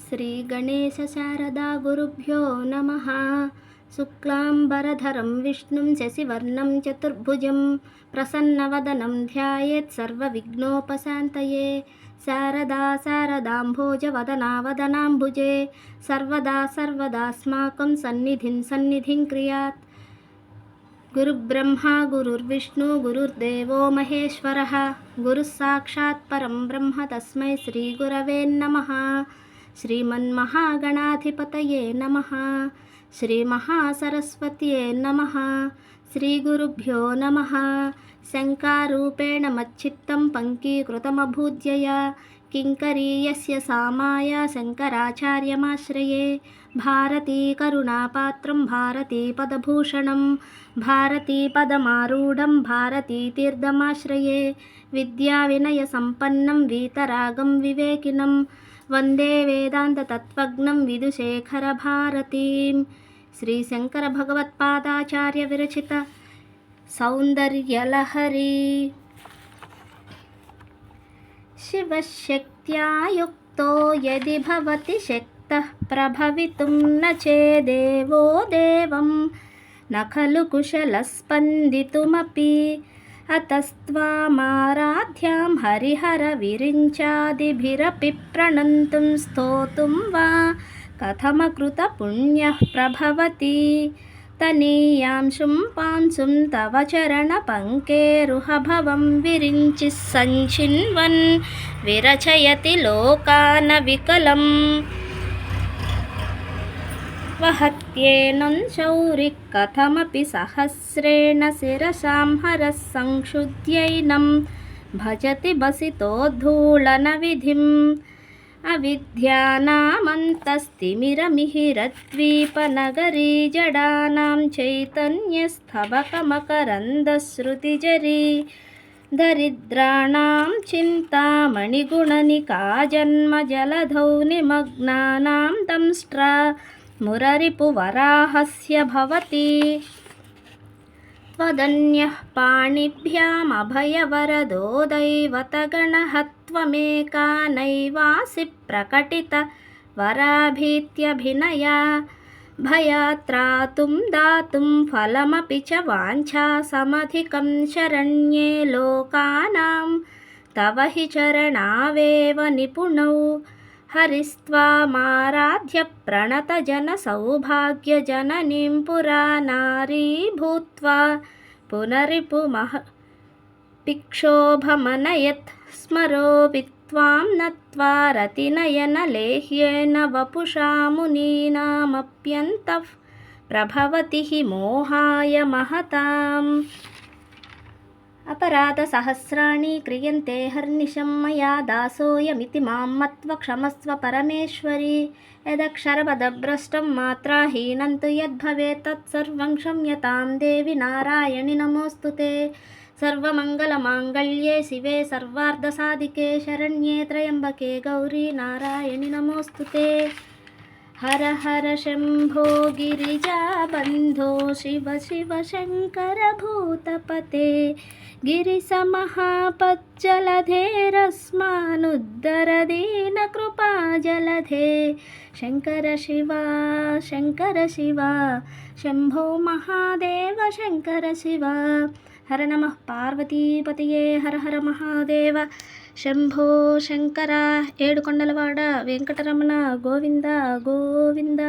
శ్రీ గణేశ శారదా గురుభ్యో నమః. శుక్లాంబరధరం విష్ణుం శశివర్ణం చతుర్భుజం ప్రసన్నవదనం ధ్యాయేత్ సర్వవిఘ్నోపశాంతయే. శారదా శారదాంభోజ వదనా వదనాంబుజే సర్వదా సర్వదాస్మాకం సన్నిధిం క్రియాత్. గురుబ్రహ్మ గురుర్విష్ణు గురుర్దేవో మహేశ్వరః గురుః సాక్షాత్ పరం బ్రహ్మ తస్మై శ్రీ గురవే నమః. శ్రీమన్మహాగణాధిపతయే నమః. శ్రీ మహాసరస్వత్యే నమః. శ్రీ గురుభ్యో నమః. శంకారూపేణ మచ్చిత్తం పంకీకృతమభూద్యయా కింకరీయస్య సామాయ శంకరాచార్యమాశ్రయే. భారతీ కరుణాపాత్రం భారతీ పదభూషణం భారతీ పదమారూఢం భారతీ తీర్థమాశ్రయే. విద్యా వినయ సంపన్నం వీతరాగం వివేకినం వందే వేదాంత తత్వజ్ఞం విదుశేఖర భారతీం. శ్రీ శంకర భగవత్పాదాచార్య విరచిత సౌందర్యలహరి. శివశక్త్యా యుక్తో యది భవతి శక్తః ప్రభవితుం న చేదేవో దేవం న ఖలు కుశలః స్పందితుమపి. అతస్త్వామారాధ్యాం హరిహర విరించాదిభిరపి ప్రణంతుం స్తోతుం వా కథమకృత పుణ్యః ప్రభవతి. తనీయాంశుం పాంశుం తవ చరణ పంకేరుహభవం విరించి సంచిన్వన్ విరచయతి లోకాన వికలం. వహత్యేనం శౌరి కథమపి సహస్రేణ శిరసాం హరః సంక్షుద్యైనం భజతి బసితోద్ధూళన విధిం. అవిద్యానామంతస్తిమిరమిహిరద్వీపనగరీ జడానాం చైతన్యస్థబకమకరందశ్రుతిజరీ. దరిద్రాణాం చింతామణిగుణనికా జన్మజలధౌ నిమగ్నానాం దంష్ట్రా మురరిపువరాహస్య భవతి. త్వదన్యః పాణిభ్యామభయవరదో దైవతగణః త్వమేకా నైవాసి ప్రకటిత వరాభీత్యభినయా. భయాత్రాతుం దాతుం ఫలమపి చ వాంఛా సమధికం శరణ్యే లోకానాం తవ హి చరణావేవ నిపుణౌ. హరిస్త్వామారాధ్య ప్రణతజన సౌభాగ్యజననీం పురా నారీ భూత్వా పునరిపుమః పిక్షోభమనయత్. స్మరోపి త్వాం నత్వా రతినయనలేహ్యేన వపుషా మునీనామప్యంతః ప్రభవతి హి మోహాయ మహతాం. అపరాధ సహస్రాణి క్రియంతే హర్నిశం మయా దాసోయమితి మాం మత్వ క్షమస్వ పరమేశ్వరి. యదక్షరపదభ్రష్టం మాత్రాహీనం తు యద్భవేత్ తత్సర్వం క్షమ్యతాం దేవి నారాయణి నమోస్తుతే. సర్వమంగళమాంగళ్యే శివే సర్వార్ధసాధికే శరణ్యే త్రయంబకే గౌరీ నారాయణి నమోస్తుతే. హర హర శంభో గిరిజాబంధో శివ శివ శంకర భూతపతే. గిరిసమహాపజ్జలధేరస్మానుద్ధర దీనకృపాజలధే. శంకర శివ శంకర శివ శంభో మహాదేవ శంకర శివ. హర నమః పార్వతీపతయే హర హర మహాదేవ శంభో శంకర. ఏడుకొండలవాడ వెంకటరమణ గోవింద గోవింద.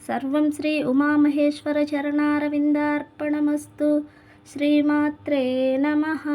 సర్వం శ్రీ ఉమామహేశ్వర చరణారవిందార్పణమస్తు. శ్రీమాత్రే నమః.